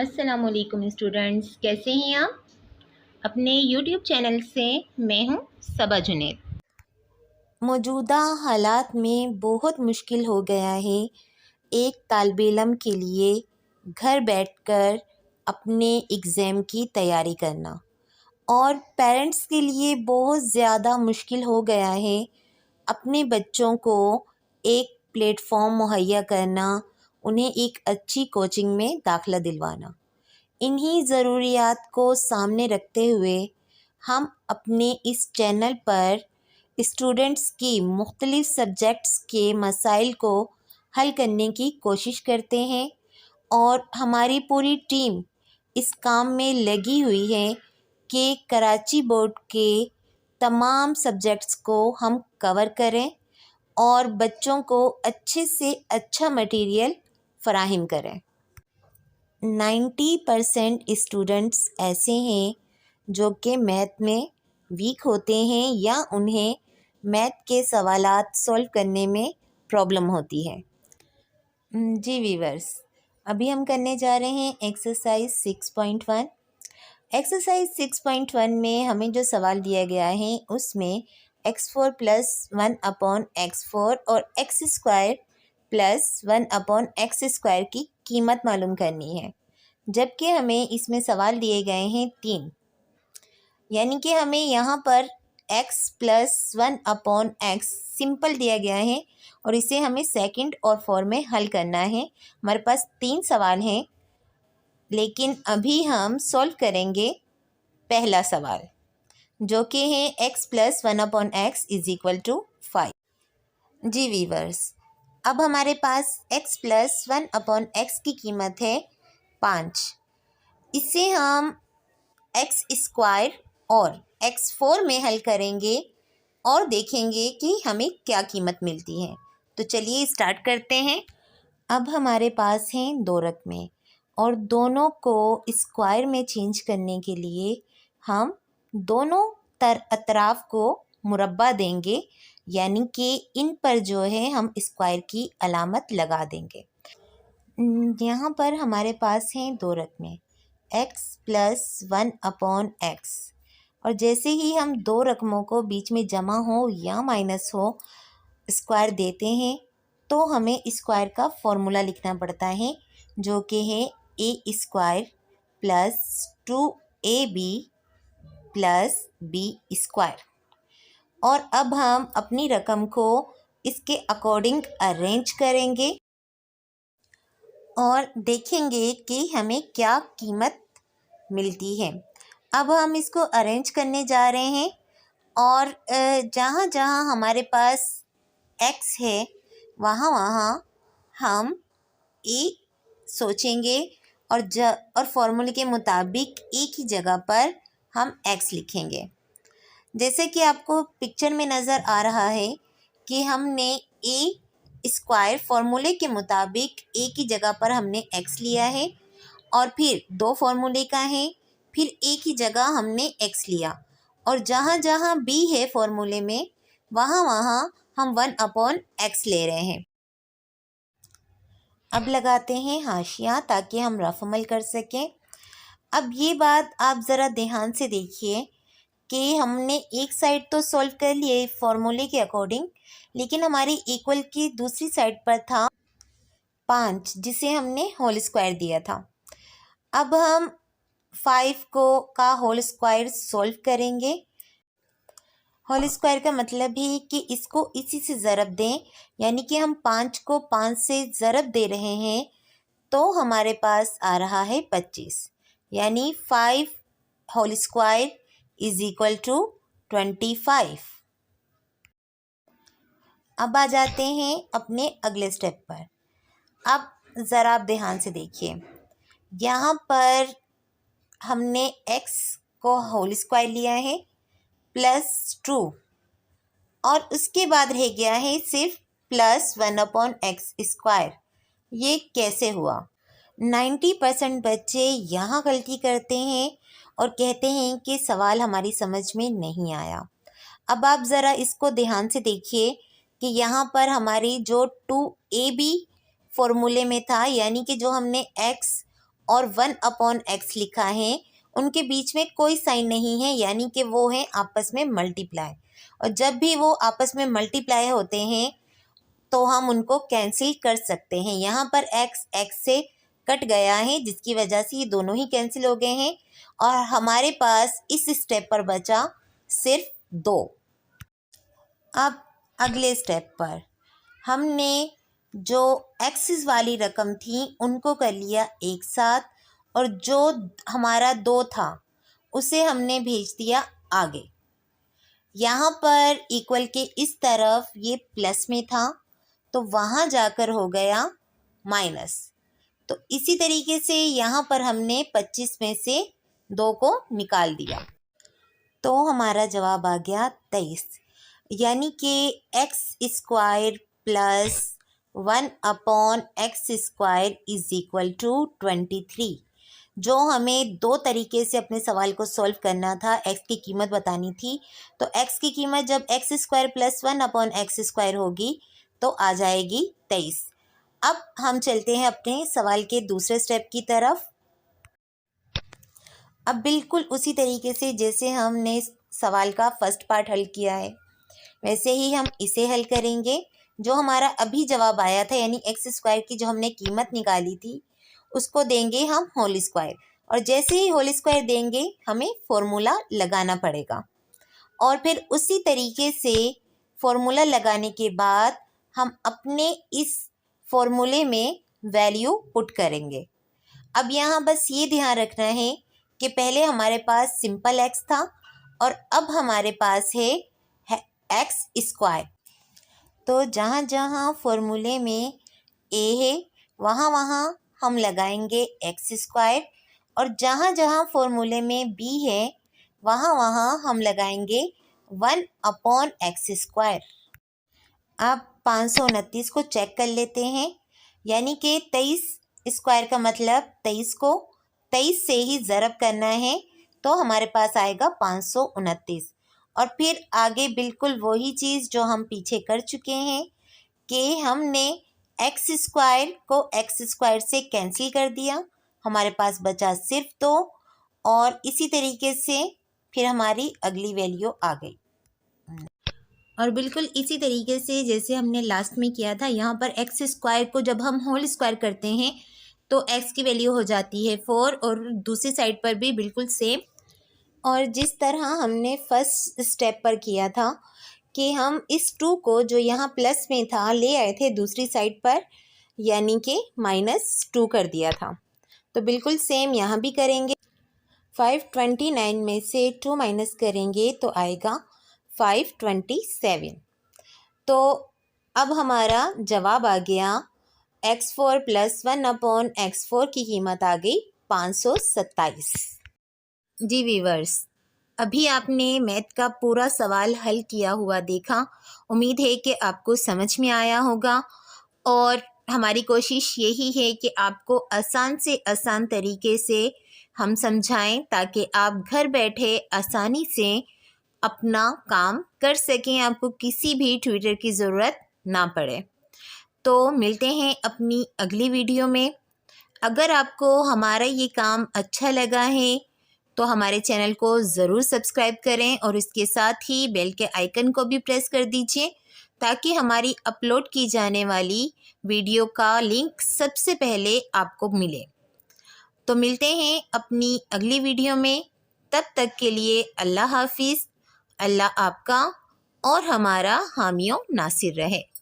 अस्सलामुअलैकुम स्टूडेंट्स, कैसे हैं आप? अपने यूट्यूब चैनल से मैं हूं सबा जुनैद। मौजूदा हालात में बहुत मुश्किल हो गया है एक तालिब इल्म के लिए घर बैठकर अपने एग्ज़ाम की तैयारी करना, और पेरेंट्स के लिए बहुत ज़्यादा मुश्किल हो गया है अपने बच्चों को एक प्लेटफॉर्म मुहैया करना, उन्हें एक अच्छी कोचिंग में दाखिला दिलवाना। इन्हीं ज़रूरियात को सामने रखते हुए हम अपने इस चैनल पर स्टूडेंट्स की मुख्तलिफ़ सब्जेक्ट्स के मसाइल को हल करने की कोशिश करते हैं, और हमारी पूरी टीम इस काम में लगी हुई है कि कराची बोर्ड के तमाम सब्जेक्ट्स को हम कवर करें और बच्चों को अच्छे से अच्छा मटेरियल फ़राहम करें। 90% स्टूडेंट्स ऐसे हैं जो कि मैथ में वीक होते हैं या उन्हें मैथ के सवालात सॉल्व करने में प्रॉब्लम होती है। जी वीवर्स, अभी हम करने जा रहे हैं एक्सरसाइज 6.1। एक्सरसाइज 6.1 में हमें जो सवाल दिया गया है उसमें x4 + 1/x4 और x² + 1/x² की कीमत मालूम करनी है, जबकि हमें इसमें सवाल दिए गए हैं 3। यानी कि हमें यहाँ पर x + 1/x सिंपल दिया गया है और इसे हमें सेकंड और फोर में हल करना है। हमारे पास 3 सवाल हैं, लेकिन अभी हम सॉल्व करेंगे पहला सवाल, जो कि है x + 1/x = 5। जी वीवर्स, अब हमारे पास x + 1/x की कीमत है 5। इसे हम x² और x4 में हल करेंगे और देखेंगे कि हमें क्या कीमत मिलती है। तो चलिए स्टार्ट करते हैं। अब हमारे पास हैं 2 रकमें और दोनों को स्क्वायर में चेंज करने के लिए हम दोनों अतराफ को मुरब्बा देंगे, यानी कि इन पर जो है हम स्क्वायर की अलामत लगा देंगे। यहाँ पर हमारे पास हैं 2 रकमें x + 1/x, और जैसे ही हम 2 रकमों को बीच में जमा हो या माइनस हो स्क्वायर देते हैं तो हमें स्क्वायर का फॉर्मूला लिखना पड़ता है, जो कि है a² + 2ab + b²। और अब हम अपनी रकम को इसके अकॉर्डिंग अरेंज करेंगे और देखेंगे कि हमें क्या कीमत मिलती है। अब हम इसको अरेंज करने जा रहे हैं और जहाँ जहाँ हमारे पास x है वहाँ वहाँ हम a सोचेंगे और फॉर्मूले के मुताबिक एक ही जगह पर हम x लिखेंगे। जैसे कि आपको पिक्चर में नज़र आ रहा है कि हमने a² फॉर्मूले के मुताबिक एक ही जगह पर हमने x लिया है, और फिर 2 फॉर्मूले का है, फिर एक ही जगह हमने x लिया, और जहाँ जहाँ b है फॉर्मूले में वहाँ वहाँ हम 1/x ले रहे हैं। अब लगाते हैं हाशिया ताकि हम रफ अमल कर सकें। अब ये बात आप ज़रा ध्यान से देखिए कि हमने एक साइड तो सॉल्व कर लिए फॉर्मूले के अकॉर्डिंग, लेकिन हमारी इक्वल की दूसरी साइड पर था 5, जिसे हमने होल स्क्वायर दिया था। अब हम 5 का होल स्क्वायर सॉल्व करेंगे। होल स्क्वायर का मतलब है कि इसको इसी से ज़रब दें, यानी कि हम 5 को 5 से ज़रब दे रहे हैं तो हमारे पास आ रहा है 25, यानी 5 होल स्क्वायर = 25। अब आ जाते हैं अपने अगले स्टेप पर। अब ज़रा आप ध्यान से देखिए, यहाँ पर हमने x को होल स्क्वायर लिया है +2, और उसके बाद रह गया है सिर्फ +1/x²। ये कैसे हुआ? 90% बच्चे यहाँ गलती करते हैं और कहते हैं कि सवाल हमारी समझ में नहीं आया। अब आप ज़रा इसको ध्यान से देखिए कि यहाँ पर हमारी जो 2ab फॉर्मूले में था, यानी कि जो हमने x और 1/x लिखा है, उनके बीच में कोई साइन नहीं है, यानी कि वो है आपस में मल्टीप्लाई। और जब भी वो आपस में मल्टीप्लाई होते हैं तो हम उनको कैंसिल कर सकते हैं। यहाँ पर x से कट गया है, जिसकी वजह से ये दोनों ही कैंसिल हो गए हैं और हमारे पास इस स्टेप पर बचा सिर्फ 2। अब अगले स्टेप पर हमने जो एक्सिस वाली रकम थी उनको कर लिया एक साथ, और जो हमारा 2 था उसे हमने भेज दिया आगे। यहाँ पर इक्वल के इस तरफ ये प्लस में था तो वहाँ जाकर हो गया माइनस। तो इसी तरीके से यहाँ पर हमने 25 में से 2 को निकाल दिया तो हमारा जवाब आ गया 23, यानी कि x² plus 1/x² is equal to 23। जो हमें 2 तरीके से अपने सवाल को सॉल्व करना था, x की कीमत बतानी थी, तो x की कीमत जब x² प्लस 1/x² होगी तो आ जाएगी 23। अब हम चलते हैं अपने सवाल के दूसरे स्टेप की तरफ। अब बिल्कुल उसी तरीके से जैसे हमने सवाल का फर्स्ट पार्ट हल किया है वैसे ही हम इसे हल करेंगे। जो हमारा अभी जवाब आया था यानी x² की जो हमने कीमत निकाली थी उसको देंगे हम होल स्क्वायर, और जैसे ही होल स्क्वायर देंगे हमें फॉर्मूला लगाना पड़ेगा, और फिर उसी तरीके से फॉर्मूला लगाने के बाद हम अपने इस फॉर्मूले में वैल्यू पुट करेंगे। अब यहाँ बस ये ध्यान रखना है कि पहले हमारे पास सिंपल x था और अब हमारे पास है x²। तो जहाँ जहाँ फॉर्मूले में a है वहाँ वहाँ हम लगाएंगे x², और जहाँ जहाँ फॉर्मूले में b है वहाँ वहाँ हम लगाएंगे 1/x²। अब 529 को चेक कर लेते हैं, यानी कि 23² का मतलब 23 को 23 से ही ज़रब करना है तो हमारे पास आएगा 529। और फिर आगे बिल्कुल वही चीज़ जो हम पीछे कर चुके हैं कि हमने x² को x² से कैंसिल कर दिया, हमारे पास बचा सिर्फ 2, और इसी तरीके से फिर हमारी अगली वैल्यू आ गई। और बिल्कुल इसी तरीके से जैसे हमने लास्ट में किया था, यहाँ पर x² को जब हम होल स्क्वायर करते हैं तो x की वैल्यू हो जाती है 4, और दूसरी साइड पर भी बिल्कुल सेम। और जिस तरह हमने फर्स्ट स्टेप पर किया था कि हम इस 2 को जो यहाँ प्लस में था ले आए थे दूसरी साइड पर, यानी कि -2 कर दिया था, तो बिल्कुल सेम यहाँ भी करेंगे। 529 में से 2 माइनस करेंगे तो आएगा 527। तो अब हमारा जवाब आ गया x4 प्लस 1/x4 की कीमत आ गई 527। जी वीवर्स, अभी आपने मैथ का पूरा सवाल हल किया हुआ देखा। उम्मीद है कि आपको समझ में आया होगा, और हमारी कोशिश यही है कि आपको आसान से आसान तरीके से हम समझाएं ताकि आप घर बैठे आसानी से अपना काम कर सकें, आपको किसी भी ट्यूटर की ज़रूरत ना पड़े। तो मिलते हैं अपनी अगली वीडियो में। अगर आपको हमारा ये काम अच्छा लगा है तो हमारे चैनल को ज़रूर सब्सक्राइब करें, और इसके साथ ही बेल के आइकन को भी प्रेस कर दीजिए ताकि हमारी अपलोड की जाने वाली वीडियो का लिंक सबसे पहले आपको मिले। तो मिलते हैं अपनी अगली वीडियो में, तब तक के लिए अल्लाह हाफिज़। अल्लाह आपका और हमारा हामियों नासिर रहे।